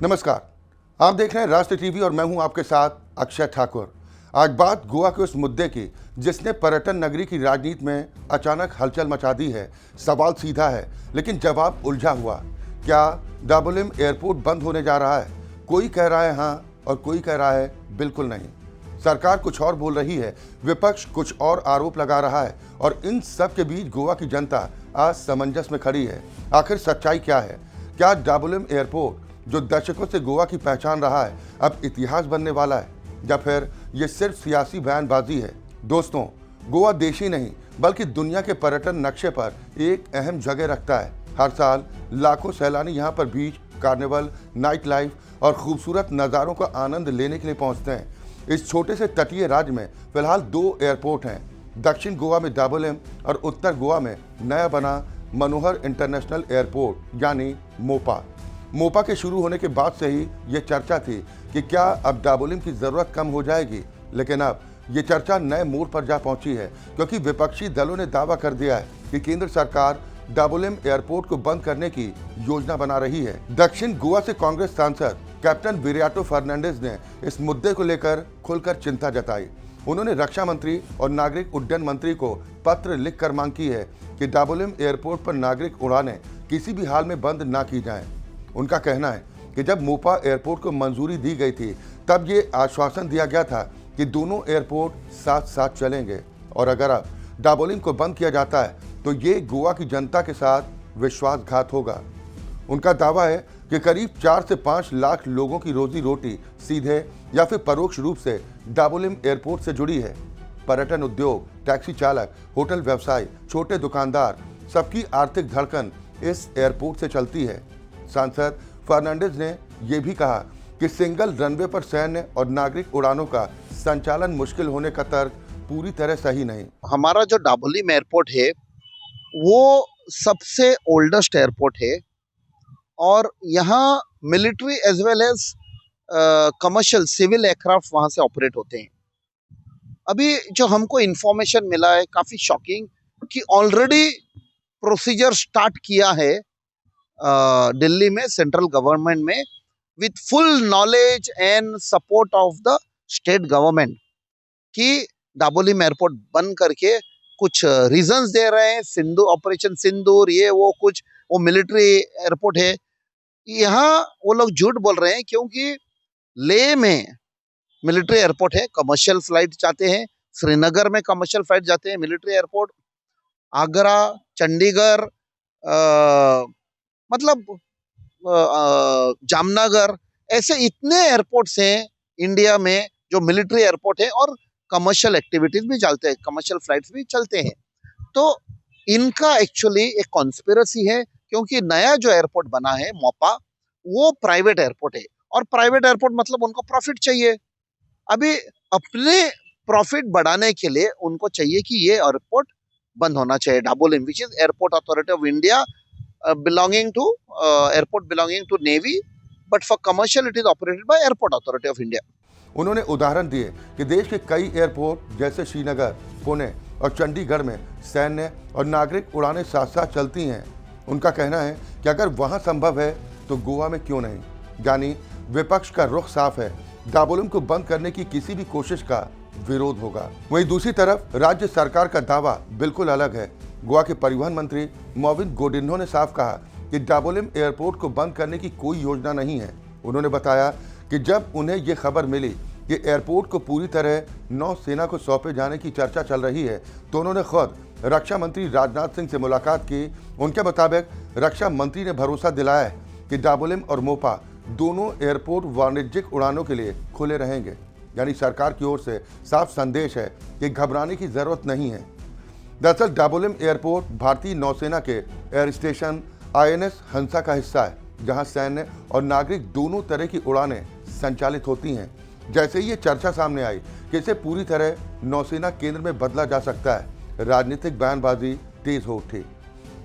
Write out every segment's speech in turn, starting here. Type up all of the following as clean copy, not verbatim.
नमस्कार, आप देख रहे हैं राष्ट्रीय टीवी और मैं हूं आपके साथ अक्षय ठाकुर। आज बात गोवा के उस मुद्दे की जिसने पर्यटन नगरी की राजनीति में अचानक हलचल मचा दी है। सवाल सीधा है लेकिन जवाब उलझा हुआ। क्या डाबोलिम एयरपोर्ट बंद होने जा रहा है? कोई कह रहा है हाँ और कोई कह रहा है बिल्कुल नहीं। सरकार कुछ और बोल रही है, विपक्ष कुछ और आरोप लगा रहा है और इन सब के बीच गोवा की जनता असमंजस में खड़ी है। आखिर सच्चाई क्या है? क्या डाबोलिम एयरपोर्ट जो दशकों से गोवा की पहचान रहा है अब इतिहास बनने वाला है या फिर ये सिर्फ सियासी बयानबाजी है? दोस्तों, गोवा देश ही नहीं बल्कि दुनिया के पर्यटन नक्शे पर एक अहम जगह रखता है। हर साल लाखों सैलानी यहाँ पर बीच, कार्निवल, नाइट लाइफ और खूबसूरत नज़ारों का आनंद लेने के लिए पहुँचते हैं। इस छोटे से तटीय राज्य में फिलहाल 2 एयरपोर्ट हैं, दक्षिण गोवा में डाबोलिम और उत्तर गोवा में नया बना मनोहर इंटरनेशनल एयरपोर्ट यानी मोपा। मोपा के शुरू होने के बाद से ही ये चर्चा थी कि क्या अब डाबोलिम की ज़रूरत कम हो जाएगी, लेकिन अब ये चर्चा नए मोड़ पर जा पहुंची है क्योंकि विपक्षी दलों ने दावा कर दिया है कि केंद्र सरकार डाबोलिम एयरपोर्ट को बंद करने की योजना बना रही है। दक्षिण गोवा से कांग्रेस सांसद कैप्टन विरियाटो फर्नांडिस ने इस मुद्दे को लेकर खुलकर चिंता जताई। उन्होंने रक्षा मंत्री और नागरिक उड्डयन मंत्री को पत्र लिखकर मांग की है कि डाबोलिम एयरपोर्ट पर नागरिक उड़ानें किसी भी हाल में बंद ना की जाएं। उनका कहना है कि जब मोपा एयरपोर्ट को मंजूरी दी गई थी तब ये आश्वासन दिया गया था कि दोनों एयरपोर्ट साथ साथ चलेंगे और अगर अब डाबोलिम को बंद किया जाता है तो ये गोवा की जनता के साथ विश्वासघात होगा। उनका दावा है कि करीब 4 से 5 लाख लोगों की रोजी रोटी सीधे या फिर परोक्ष रूप से डाबोलिम एयरपोर्ट से जुड़ी है। पर्यटन उद्योग, टैक्सी चालक, होटल व्यवसाय, छोटे दुकानदार, सबकी आर्थिक धड़कन इस एयरपोर्ट से चलती है। सांसद फर्नांडिस ने यह भी कहा कि सिंगल रनवे पर सैन्य और नागरिक उड़ानों का संचालन मुश्किल होने का तर्क पूरी तरह सही नहीं। हमारा जो डाबोलिम एयरपोर्ट है वो सबसे ओल्डेस्ट एयरपोर्ट है और यहाँ military as well as commercial civil aircraft वहाँ से ऑपरेट होते हैं। अभी जो हमको इन्फॉर्मेशन मिला है काफ़ी शॉकिंग कि ऑलरेडी प्रोसीजर स्टार्ट किया है दिल्ली में सेंट्रल गवर्नमेंट में with full knowledge and support of the state government कि डाबोलिम एयरपोर्ट बंद करके कुछ रीजंस दे रहे हैं, सिंदूर ऑपरेशन सिंदूर, ये वो कुछ, वो मिलिट्री एयरपोर्ट है। यहाँ वो लोग झूठ बोल रहे हैं क्योंकि लेह में मिलिट्री एयरपोर्ट है, कमर्शियल फ्लाइट जाते हैं, श्रीनगर में कमर्शियल फ्लाइट जाते हैं मिलिट्री एयरपोर्ट, आगरा, चंडीगढ़, मतलब जामनगर, ऐसे इतने एयरपोर्ट्स हैं इंडिया में जो मिलिट्री एयरपोर्ट है और कमर्शियल एक्टिविटीज भी चलते हैं, कमर्शियल फ्लाइट्स भी चलते हैं। तो इनका एक्चुअली एक कॉन्स्पिरेसी है क्योंकि नया जो एयरपोर्ट बना है मोपा वो प्राइवेट एयरपोर्ट है और प्राइवेट एयरपोर्ट मतलब उनको प्रॉफिट चाहिए। अभी अपने प्रॉफिट बढ़ाने के लिए उनको चाहिए कि ये एयरपोर्ट बंद होना चाहिए, Dabolim, which is airport authority of India belonging to airport belonging to Navy, but for commercial it is operated by Airport Authority of India. उन्होंने उदाहरण दिए कि देश के कई एयरपोर्ट जैसे श्रीनगर, पुणे और चंडीगढ़ में सैन्य और नागरिक उड़ानें साथ साथ चलती हैं। उनका कहना है कि अगर वहां संभव है तो गोवा में क्यों नहीं। यानी विपक्ष का रुख साफ है, डाबोलिम को बंद करने की किसी भी कोशिश का विरोध होगा। वहीं दूसरी तरफ राज्य सरकार का दावा बिल्कुल अलग है। गोवा के परिवहन मंत्री मोविन गोडिन्हो ने साफ कहा कि डाबोलिम एयरपोर्ट को बंद करने की कोई योजना नहीं है। उन्होंने बताया कि जब उन्हें ये खबर मिली कि एयरपोर्ट को पूरी तरह नौसेना को सौंपे जाने की चर्चा चल रही है तो उन्होंने खुद रक्षा मंत्री राजनाथ सिंह से मुलाकात की। उनके मुताबिक रक्षा मंत्री ने भरोसा दिलाया है कि डाबोलिम और मोपा दोनों एयरपोर्ट वाणिज्यिक उड़ानों के लिए खुले रहेंगे। यानी सरकार की ओर से साफ संदेश है कि घबराने की जरूरत नहीं है। दरअसल डाबोलिम एयरपोर्ट भारतीय नौसेना के एयर स्टेशन INS हंसा का हिस्सा है, जहां सैन्य और नागरिक दोनों तरह की उड़ानें संचालित होती हैं। जैसे ही ये चर्चा सामने आई कि इसे पूरी तरह नौसेना केंद्र में बदला जा सकता है, राजनीतिक बयानबाजी तेज हो उठी।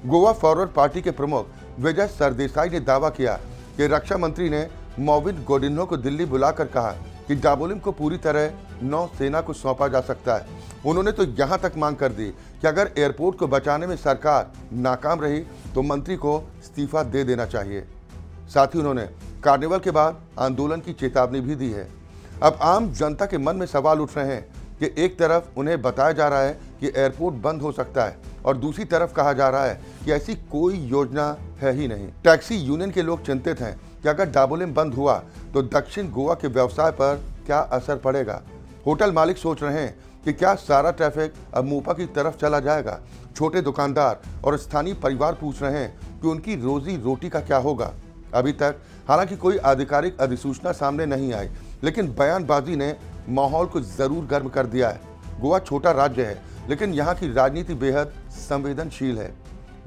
गोवा फॉरवर्ड पार्टी के प्रमुख विजय सरदेसाई ने दावा किया कि रक्षा मंत्री ने मोविन गोडिन्हो को दिल्ली बुलाकर कहा कि डाबोलिम को पूरी तरह नौसेना को सौंपा जा सकता है। उन्होंने तो यहां तक मांग कर दी कि अगर एयरपोर्ट को बचाने में सरकार नाकाम रही तो मंत्री को इस्तीफा दे देना चाहिए। साथ ही उन्होंने कार्निवल के बाद आंदोलन की चेतावनी भी दी है। अब आम जनता के मन में सवाल उठ रहे हैं कि एक तरफ उन्हें बताया जा रहा है कि एयरपोर्ट बंद हो सकता है और दूसरी तरफ कहा जा रहा है कि ऐसी कोई योजना है ही नहीं। टैक्सी यूनियन के लोग चिंतित हैं कि अगर डाबोलिम बंद हुआ तो दक्षिण गोवा के व्यवसाय पर क्या असर पड़ेगा। होटल मालिक सोच रहे हैं कि क्या सारा ट्रैफिक अब मोपा की तरफ चला जाएगा। छोटे दुकानदार और स्थानीय परिवार पूछ रहे हैं कि उनकी रोजी रोटी का क्या होगा। अभी तक हालांकि कोई आधिकारिक अधिसूचना सामने नहीं आई, लेकिन बयानबाजी ने माहौल को जरूर गर्म कर दिया है। गोवा छोटा राज्य है, लेकिन यहाँ की राजनीति बेहद संवेदनशील है।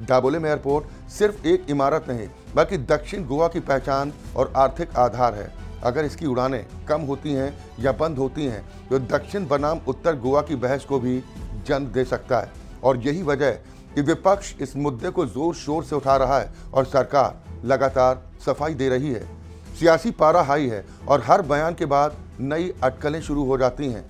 डाबोलिम एयरपोर्ट सिर्फ एक इमारत नहीं, बल्कि दक्षिण गोवा की पहचान और आर्थिक आधार है। अगर इसकी उड़ानें कम होती हैं या बंद होती हैं तो दक्षिण बनाम उत्तर गोवा की बहस को भी जन्म दे सकता है। और यही वजह है कि विपक्ष इस मुद्दे को जोर शोर से उठा रहा है और सरकार लगातार सफाई दे रही है। सियासी पारा हाई है और हर बयान के बाद नई अटकलें शुरू हो जाती हैं।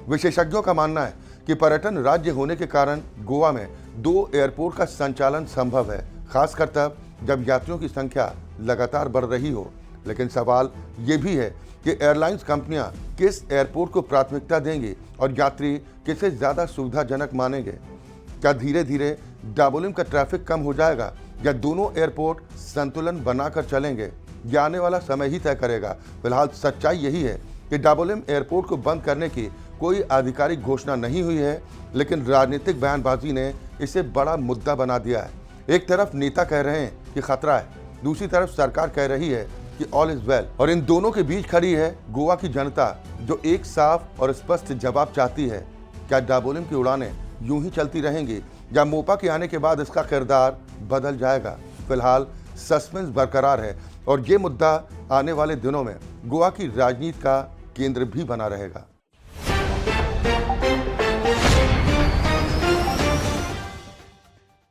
विशेषज्ञों का मानना है कि पर्यटन राज्य होने के कारण गोवा में 2 एयरपोर्ट का संचालन संभव है, खासकर तब जब यात्रियों की संख्या लगातार बढ़ रही हो। लेकिन सवाल ये भी है कि एयरलाइंस कंपनियां किस एयरपोर्ट को प्राथमिकता देंगी और यात्री किसे ज़्यादा सुविधाजनक मानेंगे। क्या धीरे धीरे डाबोलिम का ट्रैफिक कम हो जाएगा या दोनों एयरपोर्ट संतुलन बनाकर चलेंगे, यह आने वाला समय ही तय करेगा। फिलहाल सच्चाई यही है कि डाबोलिम एयरपोर्ट को बंद करने की कोई आधिकारिक घोषणा नहीं हुई है, लेकिन राजनीतिक बयानबाजी ने इसे बड़ा मुद्दा बना दिया है। एक तरफ नेता कह रहे हैं कि खतरा है, दूसरी तरफ सरकार कह रही है कि ऑल इज वेल, और इन दोनों के बीच खड़ी है गोवा की जनता, जो एक साफ और स्पष्ट जवाब चाहती है। क्या डाबोलिम की उड़ानें यूं ही चलती रहेंगी या मोपा के आने के बाद इसका किरदार बदल जाएगा। फिलहाल सस्पेंस बरकरार है और ये मुद्दा आने वाले दिनों में गोवा की राजनीति का केंद्र भी बना रहेगा।